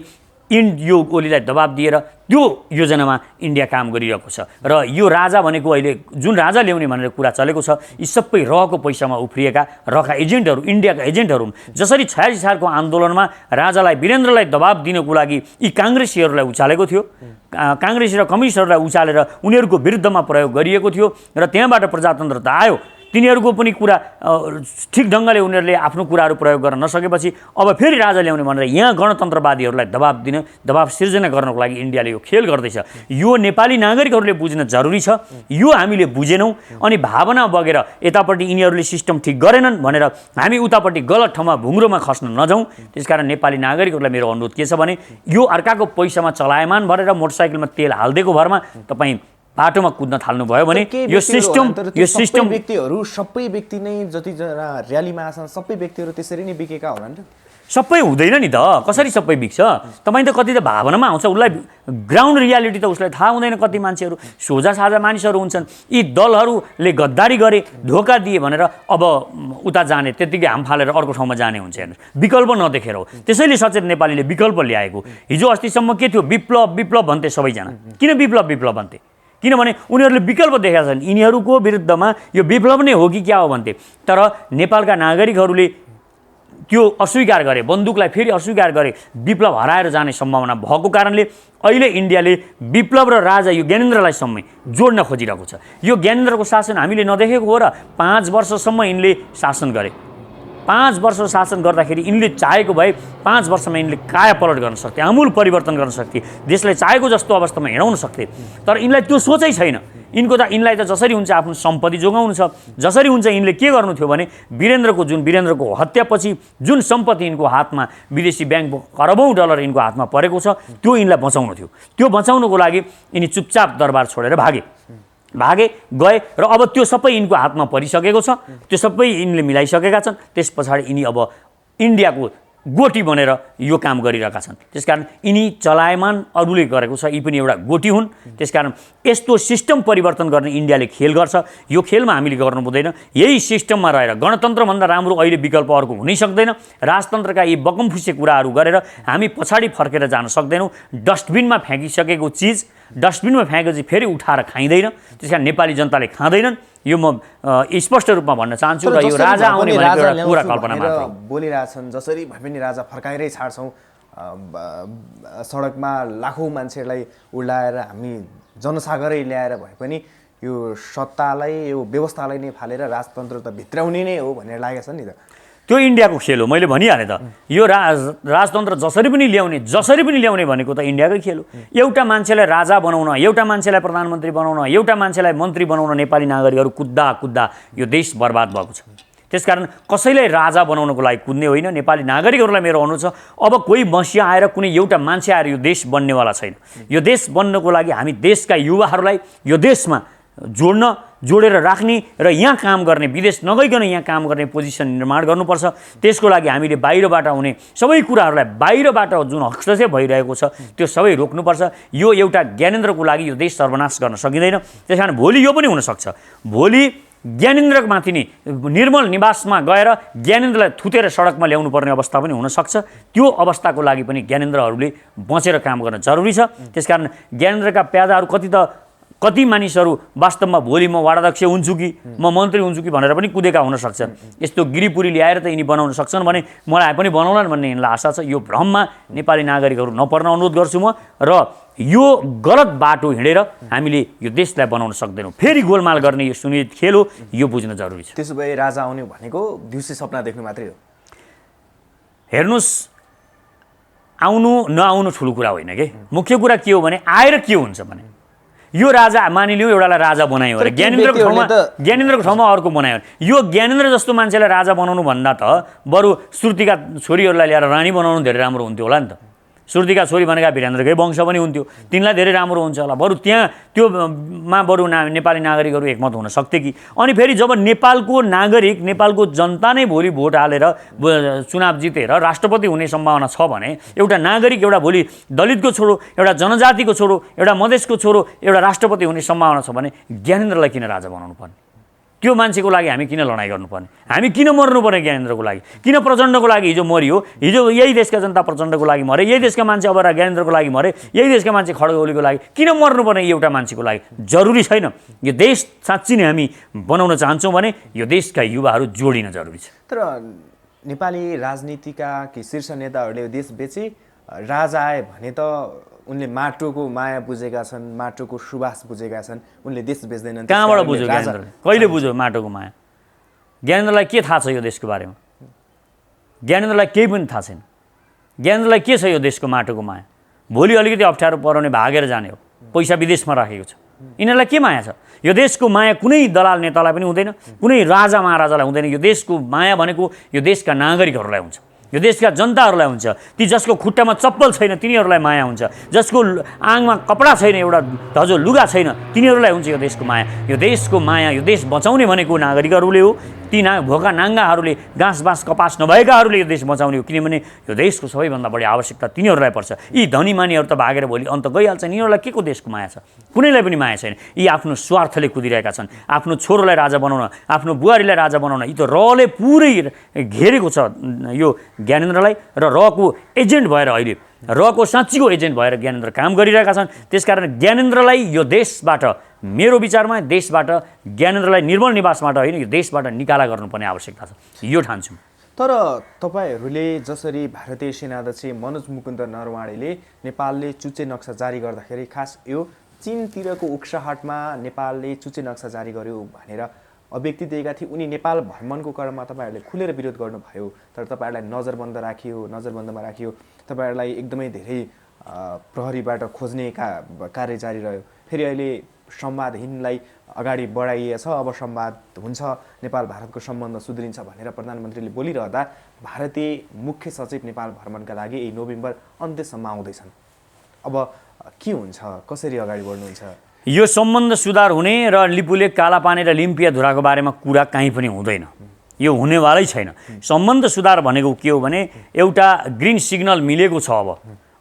यो ओलीलाई दबाब दिएर त्यो योजनामा इन्डिया काम गरिरहेको छ। र यो राजा भनेको अहिले जुन राजा ल्याउने भनेर कुरा चलेको छ, यी सबै रहको पैसामा उफ्रिएका रहका एजेन्टहरू, इन्डियाका एजेन्टहरू हुन्। जसरी 86 सालको आन्दोलनमा राजालाई, वीरेन्द्रलाई दबाब दिनको लागि यी काङ्ग्रेसीहरूलाई उचालेको थियो, काङ्ग्रेसी र कम्युनिस्टहरूलाई उचालेर उनीहरूको विरुद्धमा प्रयोग गरिएको थियो र त्यहाँबाट प्रजातन्त्र त आयो, तिनीहरूको पनि कुरा ठिक ढङ्गले उनीहरूले आफ्नो कुराहरू प्रयोग गर्न नसकेपछि अब फेरि राजा ल्याउने भनेर यहाँ गणतन्त्रवादीहरूलाई दबाब सिर्जना गर्नको लागि इन्डियाले यो खेल गर्दैछ। यो नेपाली नागरिकहरूले बुझ्न जरुरी छ। यो हामीले बुझेनौँ अनि भावना बगेर यतापट्टि यिनीहरूले सिस्टम ठिक गरेनन् भनेर हामी उतापट्टि गलत ठाउँमा भुङ्ग्रोमा खस्न नजाउँ। त्यसकारण नेपाली नागरिकहरूलाई मेरो अनुरोध के छ भने यो अर्काको पैसामा चलायमान भरेर मोटरसाइकलमा तेल हालिदिएको भरमा तपाईँ बाटोमा कुद्न थाल्नुभयो भने यो सिस्टम व्यक्तिहरू, सबै व्यक्ति नै जतिजना र्यालीमा आछन् सबै व्यक्तिहरू त्यसरी नै बिकेका होला नि त? सबै हुँदैन नि त, कसरी सबै बिक्छ? तपाईँ त कति त भावनामा आउँछ, उसलाई ग्राउन्ड रियालिटी त उसलाई थाहा हुँदैन। कति मान्छेहरू सोझा साझा मानिसहरू हुन्छन्, यी दलहरूले गद्दारी गरे, धोका दिए भनेर अब उता जाने, त्यत्तिकै हाम फालेर अर्को ठाउँमा जाने हुन्छ। हेर्नुहोस्, विकल्प नदेखेर हो। त्यसैले सचेत नेपालीले विकल्प ल्याएको। हिजो अस्तिसम्म के थियो, विप्लव भन्थे सबैजना। किन विप्लव भन्थे? किनभने उनीहरूले विकल्प देखेका छन्, यिनीहरूको विरुद्धमा यो विप्लव नै हो कि क्या हो भन्थे। तर नेपालका नागरिकहरूले त्यो अस्वीकार गरे, बन्दुकलाई फेरि अस्वीकार गरे, विप्लव हराएर जाने सम्भावना भएको कारणले अहिले इन्डियाले विप्लव र राजा यो ज्ञानेन्द्रलाई सम्मै जोड्न खोजिरहेको छ। यो ज्ञानेन्द्रको शासन हामीले नदेखेको हो र 5 वर्षसम्म यिनले शासन गरे। 5 वर्ष शासन गर्दाखेरि यिनले चाहेको भए 5 वर्षमा यिनले कायापलट गर्न सक्थे, आमूल परिवर्तन गर्न सक्थे, देशलाई चाहेको जस्तो अवस्थामा हिँडाउन सक्थे। तर यिनलाई त्यो सोचै छैन। यिनलाई त जसरी हुन्छ आफ्नो सम्पत्ति जोगाउनु छ, जसरी हुन्छ यिनले के गर्नु थियो भने वीरेन्द्रको हत्यापछि जुन सम्पत्ति यिनको हातमा, विदेशी ब्याङ्कको खरबौँ डलर यिनको हातमा परेको छ, त्यो यिनलाई बचाउनु थियो। त्यो बचाउनको लागि यिनी चुपचाप दरबार छोडेर भागे गए र अब त्यो सबै यिनको हातमा परिसकेको छ। त्यो सबै यिनले मिलाइसकेका छन्। त्यस पछाडि यिनी अब इन्डियाको गोटी बनेर यो काम गरिरहेका छन्। त्यसकारण यिनी चलायमान अरूले गरेको छ, यी पनि एउटा गोटी हुन्। त्यसकारण यस्तो सिस्टम परिवर्तन गर्ने इन्डियाले खेल गर्छ। यो खेलमा हामीले गर्नु पर्दैन। यही सिस्टममा रहेर गणतन्त्रभन्दा राम्रो अहिले विकल्प अर्को हुनै सक्दैन। राजतन्त्रका यी बकमफुसे कुराहरू गरेर हामी पछाडि फर्केर जान सक्दैनौँ। डस्टबिनमा फ्याँकिसकेको चिज डस्टबिनमा फ्याँकेपछि फेरि उठाएर खाइँदैन। त्यसकारण नेपाली जनताले खाँदैनन्। यो म स्पष्ट रूपमा भन्न चाहन्छु र यो राजा आउने भनेको एउटा कुरा कल्पना मात्र बोलिरहेछन्। जसरी भए पनि राजा फर्काएरै छाड्छौँ, सडकमा लाखौँ मान्छेलाई उडाएर हामी जनसागरै ल्याएर भए पनि यो सत्तालाई, यो व्यवस्थालाई नै फालेर राजतन्त्र त भित्राउने नै हो भनेर लागेको छ नि त। त्यो इन्डियाको खेल हो। मैले भनिहालेँ त, यो राजतन्त्र जसरी पनि ल्याउने भनेको त इन्डियाकै खेल हो। एउटा मान्छेलाई राजा बनाउन, एउटा मान्छेलाई प्रधानमन्त्री बनाउन, एउटा मान्छेलाई मन्त्री बनाउन नेपाली नागरिकहरू कुद्दा यो देश बर्बाद भएको छ। त्यसकारण कसैलाई राजा बनाउनको लागि कुद्ने होइन। नेपाली नागरिकहरूलाई मेरो अनुरोध छ, अब कोही मसिया आएर कुनै एउटा मान्छे आएर यो देश बन्नेवाला छैन। यो देश बन्नको लागि हामी देशका युवाहरूलाई यो देशमा जोडेर राख्ने र यहाँ काम गर्ने, विदेश नगइकन यहाँ काम गर्ने पोजिसन निर्माण गर्नुपर्छ। त्यसको लागि हामीले बाहिरबाट आउने सबै कुराहरूलाई, बाहिरबाट जुन हस्तक्षेप भइरहेको छ त्यो सबै रोक्नुपर्छ। यो एउटा ज्ञानेन्द्रको लागि यो देश सर्वनाश गर्न सकिँदैन। त्यस कारण भोलि यो पनि हुनसक्छ, भोलि ज्ञानेन्द्रको माथि नै निर्मल निवासमा गएर ज्ञानेन्द्रलाई थुतेर सडकमा ल्याउनु पर्ने अवस्था पनि हुनसक्छ। त्यो अवस्थाको लागि पनि ज्ञानेन्द्रहरूले बचेर काम गर्न जरुरी छ। त्यसकारण ज्ञानेन्द्रका प्यादाहरू कति मानिसहरू वास्तवमा भोलि म वाडाध्यक्ष हुन्छु कि म मन्त्री हुन्छु कि भनेर पनि कुदेका हुन सक्छन्। यस्तो गिरीपुरी ल्याएर त यिनी बनाउन सक्छन् भने मलाई पनि बनाउलान् भन्ने यिनलाई आशा छ। यो भ्रममा नेपाली नागरिकहरू नपर्न अनुरोध गर्छु म। र यो गलत बाटो हिँडेर हामीले यो देशलाई बनाउन सक्दैनौँ। फेरि गोलमाल गर्ने यो सुनिश्चित खेल हो, यो बुझ्न जरुरी छ। त्यसो भए राजा आउने भनेको दिउँसै सपना देख्नु मात्रै हो? हेर्नुहोस्, आउनु नआउनु ठुलो कुरा होइन कि मुख्य कुरा के हो भने आएर के हुन्छ भने यो राजा मानिलिउँ एउटालाई राजा बनायो अरे ज्ञानेन्द्रको ठाउँमा अर्को बनायो अरे यो ज्ञानेन्द्र जस्तो मान्छेलाई राजा बनाउनु भन्दा त बरु श्रुतिका छोरीहरूलाई ल्याएर रानी बनाउनु धेरै राम्रो हुन्थ्यो होला नि त श्रुतिका छोरी भनेका वीरेन्द्रकै वंश पनि हुन्थ्यो तिनलाई धेरै राम्रो हुन्छ होला बरु त्यहाँ त्योमा बरु नेपाली नागरिकहरू एकमत हुन सक्थे कि अनि फेरि जब नेपालको नागरिक नेपालको जनता नै भोलि भोट हालेर चुनाव जितेर राष्ट्रपति हुने सम्भावना छ भने एउटा नागरिक एउटा भोलि दलितको छोरो एउटा जनजातिको छोरो एउटा मधेसको छोरो एउटा राष्ट्रपति हुने सम्भावना छ भने ज्ञानेन्द्रलाई किन राजा बनाउनु पर्ने त्यो मान्छेको लागि हामी किन लडाइँ गर्नुपर्ने हामी किन मर्नुपर्ने ज्ञानेन्द्रको लागि किन प्रचण्डको लागि हिजो मरियो हिजो यही देशका जनता प्रचण्डको लागि मरे यही देशका मान्छे अब ज्ञानेन्द्रको लागि मरे यही देशका मान्छे खड्ग ओलीको लागि किन मर्नुपर्ने एउटा मान्छेको लागि जरुरी छैन यो देश साँच्ची नै हामी बनाउन चाहन्छौँ भने यो देशका युवाहरू जोडिन जरुरी छ तर नेपाली राजनीतिका कि शीर्ष नेताहरूले देश बेची राजा आए भने त उनले माटोको माया बुझेका छन् माटोको सुवास बुझेका छन् उनले देश बेच्दैनन् कहाँबाट बुझ्यो ज्ञानेन्द्रले कहिले बुझ्यो माटोको माया ज्ञानेन्द्रलाई के थाहा छ यो देशको बारेमा ज्ञानेन्द्रलाई केही पनि थाहा छैन ज्ञानेन्द्रलाई के छ यो देशको माटोको माया भोलि अलिकति अप्ठ्यारो पराउने भागेर जाने हो पैसा विदेशमा राखेको छ यिनीहरूलाई के माया छ यो देशको माया कुनै दलाल नेतालाई पनि हुँदैन कुनै राजा महाराजालाई हुँदैन यो देशको माया भनेको यो देशका नागरिकहरूलाई हुन्छ यो देशका जनताहरूलाई हुन्छ ती जसको खुट्टामा चप्पल छैन तिनीहरूलाई माया हुन्छ जसको आङमा कपडा छैन एउटा धजो लुगा छैन तिनीहरूलाई हुन्छ यो देशको माया यो देश बचाउने भनेको नागरिकहरूले हो ती भोका नाङ्गाहरूले घाँस बाँस कपास नभएकाहरूले यो देश बचाउने हो किनभने यो देशको सबैभन्दा बढी आवश्यकता तिनीहरूलाई पर्छ यी धनी मानीहरू त भागेर भोलि अन्त गइहाल्छन् यिनीहरूलाई के को देशको माया छ कुनैलाई पनि माया छैन यी आफ्नो स्वार्थले कुदिरहेका छन् आफ्नो छोरोलाई राजा बनाउन आफ्नो बुहारीलाई राजा बनाउन यी त रले पुरै घेरेको छ यो ज्ञानेन्द्रलाई र रको एजेन्ट भएर अहिले रको साँच्चीको एजेन्ट भएर ज्ञानेन्द्र काम गरिरहेका छन् त्यसकारण ज्ञानेन्द्रलाई यो देशबाट मेरो विचारमा देशबाट ज्ञानेन्द्रलाई निर्मल निवासबाट होइन यो देशबाट निकाला गर्नुपर्ने आवश्यकता छ यो ठान्छु तर तपाईहरूले जसरी भारतीय सेनाध्यक्ष मनोज मुकुन्द नरवाणेले नेपालले चुच्चे नक्सा जारी गर्दाखेरि खास यो चीनतिरको उक्साहटमा नेपालले चुच्चे नक्सा जारी गर्यो भनेर अभिव्यक्ति दिएका थिए उनी नेपाल भ्रमणको क्रममा तपाईँहरूले खुलेर विरोध गर्नुभयो तर तपाईँहरूलाई नजरबन्दमा राखियो तपाईँहरूलाई एकदमै धेरै प्रहरीबाट खोज्ने कार्य जारी रह्यो फेरि अहिले संवादहीनलाई अगाडि बढाइएछ अब संवाद हुन्छ नेपाल भारतको सम्बन्ध सुध्रिन्छ भनेर प्रधानमन्त्रीले बोलिरहँदा भारतीय मुख्य सचिव नेपाल भ्रमणका लागि यही नोभेम्बर अन्त्यसम्म आउँदैछन् अब के हुन्छ कसरी अगाडि बढ्नुहुन्छ यो सम्बन्ध सुधार हुने र लिपुले कालापानी र लिम्पियाधुराको बारेमा कुरा कहीँ पनि हुँदैन यो हुनेवालै छैन सम्बन्ध सुधार भनेको के हो भने एउटा ग्रिन सिग्नल मिलेको छ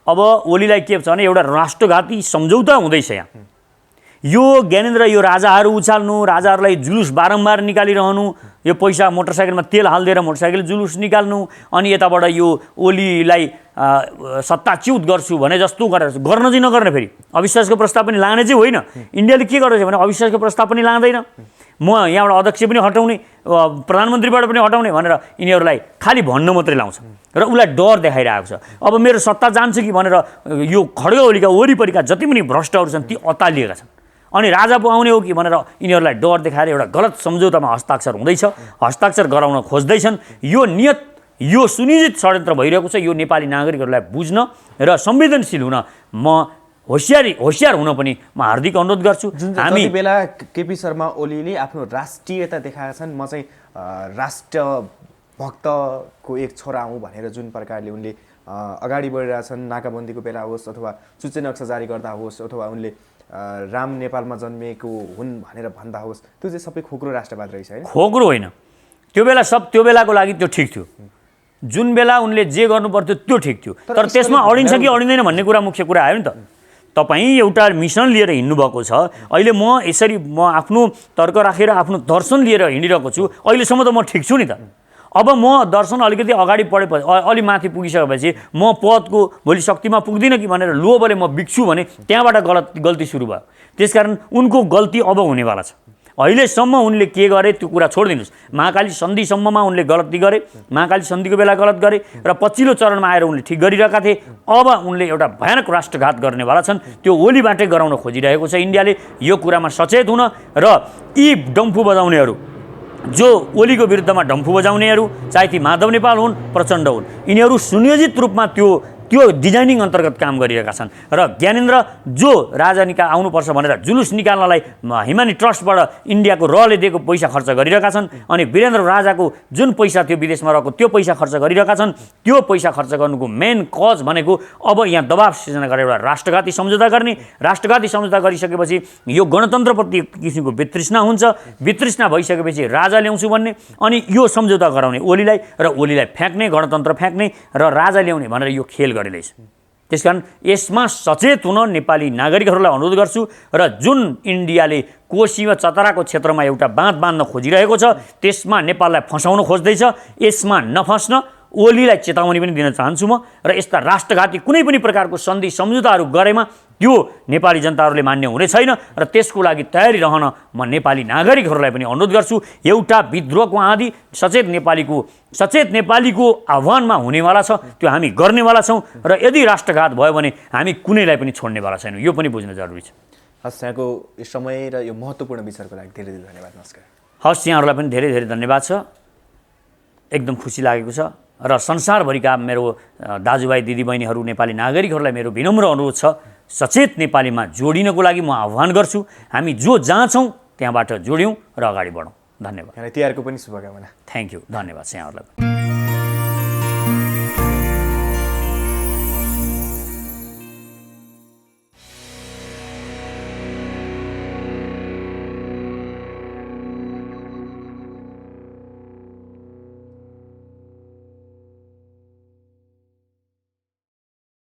अब ओलीलाई के छ भने एउटा राष्ट्रघाती सम्झौता हुँदैछ यहाँ यो ज्ञानेन्द्र यो राजाहरू उचाल्नु राजाहरूलाई जुलुस बारम्बार निकालिरहनु यो पैसा मोटरसाइकलमा तेल हालिदिएर मोटरसाइकल जुलुस निकाल्नु अनि यताबाट यो ओलीलाई सत्ताच्युत गर्छु भने जस्तो गरेर गर्न चाहिँ नगर्ने फेरि अविश्वासको प्रस्ताव पनि लाने चाहिँ होइन इन्डियाले के गर्दैछ भने अविश्वासको प्रस्ताव पनि लाँदैन म यहाँबाट अध्यक्ष पनि हटाउने प्रधानमन्त्रीबाट पनि हटाउने भनेर यिनीहरूलाई खालि भन्न मात्रै लाउँछ र उसलाई डर देखाइरहेको छ अब मेरो सत्ता जान्छ कि भनेर यो खड्ग ओलीका वरिपरिका जति पनि भ्रष्टहरू छन् ती अतालिएका छन् अनि राजा पो आउने हो कि भनेर यिनीहरूलाई डर देखाएर एउटा गलत सम्झौतामा हस्ताक्षर हुँदैछ हस्ताक्षर गराउन खोज्दैछन् यो नियत यो सुनिश्चित षड्यन्त्र भइरहेको छ यो नेपाली नागरिकहरूलाई बुझ्न र संवेदनशील हुन म होशियार हुन पनि म हार्दिक अनुरोध गर्छु हामी बेला केपी शर्मा ओलीले आफ्नो राष्ट्रियता देखाएका छन् म चाहिँ राष्ट्रभक्तको एक छोरा हुँ भनेर जुन प्रकारले उनले अगाडि बढिरहेछन् नाकाबन्दीको बेला होस् अथवा चुच्चे नक्सा जारी गर्दा होस् अथवा उनले राम नेपालमा जन्मिएको हुन् भनेर भन्दा होस् त्यो चाहिँ सबै खोक्रो राष्ट्रवाद रहेछ है खोक्रो होइन त्यो बेलाको लागि त्यो ठिक थियो जुन बेला उनले जे गर्नु पर्थ्यो त्यो ठिक थियो तर त्यसमा अडिन्छ कि अडिँदैन भन्ने कुरा मुख्य कुरा आयो नि त तपाईँ एउटा मिसन लिएर हिँड्नुभएको छ अहिले म यसरी म आफ्नो तर्क राखेर आफ्नो दर्शन लिएर हिँडिरहेको छु अहिलेसम्म त म ठिक छु नि त अब म दर्शन अलिकति अगाडि बढेपछि अलि माथि पुगिसकेपछि म पदको भोलि शक्तिमा पुग्दिनँ कि भनेर लोभले म बिग्छु भने त्यहाँबाट गल्ती सुरु भयो त्यसकारण उनको गल्ती अब हुनेवाला छ अहिलेसम्म उनले के गरे त्यो कुरा छोडिदिनुहोस् महाकाली सन्धिसम्ममा उनले गलती गरे महाकाली सन्धिको बेला गलत गरे र पछिल्लो चरणमा आएर उनले ठिक गरिरहेका थिए अब उनले एउटा भयानक राष्ट्रघात गर्नेवाला छन् त्यो ओलीबाटै गराउन खोजिरहेको छ इन्डियाले यो कुरामा सचेत हुन र यी डम्फु बजाउनेहरू जो ओलीको विरुद्धमा डम्फु बजाउनेहरू चाहे ती माधव नेपाल हुन् प्रचण्ड हुन् यिनीहरू सुनियोजित रूपमा त्यो त्यो डिजाइनिङ अन्तर्गत काम गरिरहेका छन् र ज्ञानेन्द्र जो राजनीतिका आउनुपर्छ भनेर जुलुस निकाल्नलाई हिमानी ट्रस्टबाट इन्डियाको रले दिएको पैसा खर्च गरिरहेका छन् अनि वीरेन्द्र राजाको जुन पैसा थियो विदेशमा रहेको त्यो पैसा खर्च गरिरहेका छन्। त्यो पैसा खर्च गर्नुको मेन कज भनेको अब यहाँ दबाब सिर्जना गरेर एउटा राष्ट्रघाती सम्झौता गर्ने। राष्ट्रघाती सम्झौता गरिसकेपछि यो गणतन्त्रप्रति किसिमको वितृष्णा हुन्छ। वितृष्णा भइसकेपछि राजा ल्याउँछु भन्ने अनि यो सम्झौता गराउने ओलीलाई र ओलीलाई फ्याँक्ने, गणतन्त्र फ्याँक्ने र राजा ल्याउने भनेर यो खेल गरिँदैछ। त्यसकारण यसमा सचेत हुन नेपाली नागरिकहरूलाई अनुरोध गर्छु र जुन इन्डियाले कोशी व चतराको क्षेत्रमा एउटा बाँध बाँध्न खोजिरहेको छ त्यसमा नेपाललाई फसाउन खोज्दैछ। यसमा नफस्न ओलीलाई चेतावनी पनि दिन चाहन्छु म र यस्ता राष्ट्रघाती कुनै पनि प्रकारको सन्धि सम्झौताहरू गरेमा त्यो नेपाली जनताहरूले मान्य हुने छैन र त्यसको लागि तयारी रहन म नेपाली नागरिकहरूलाई पनि अनुरोध गर्छु। एउटा विद्रोहको आँधी सचेत नेपालीको आह्वानमा हुनेवाला छ, त्यो हामी गर्नेवाला छौँ र यदि राष्ट्रघात भयो भने हामी कुनैलाई पनि छोड्नेवाला छैनौँ। यो पनि बुझ्न जरुरी छ। हस्, यहाँको समय र यो महत्त्वपूर्ण विचारको लागि धेरै धेरै धन्यवाद। नमस्कार। हस्, यहाँहरूलाई पनि धेरै धेरै धन्यवाद छ। एकदम खुसी लागेको छ र संसारभरिका मेरो दाजुभाइ दिदीबहिनीहरू नेपाली नागरिकहरूलाई मेरो विनम्र अनुरोध छ, सचेत नेपालीमा जोडिनको लागि म आह्वान गर्छु। हामी जो जहाँ छौँ त्यहाँबाट जोड्यौँ र अगाडि बढौँ। धन्यवाद। तिहारको पनि शुभकामना। थ्याङ्क यू, धन्यवाद यहाँहरूलाई।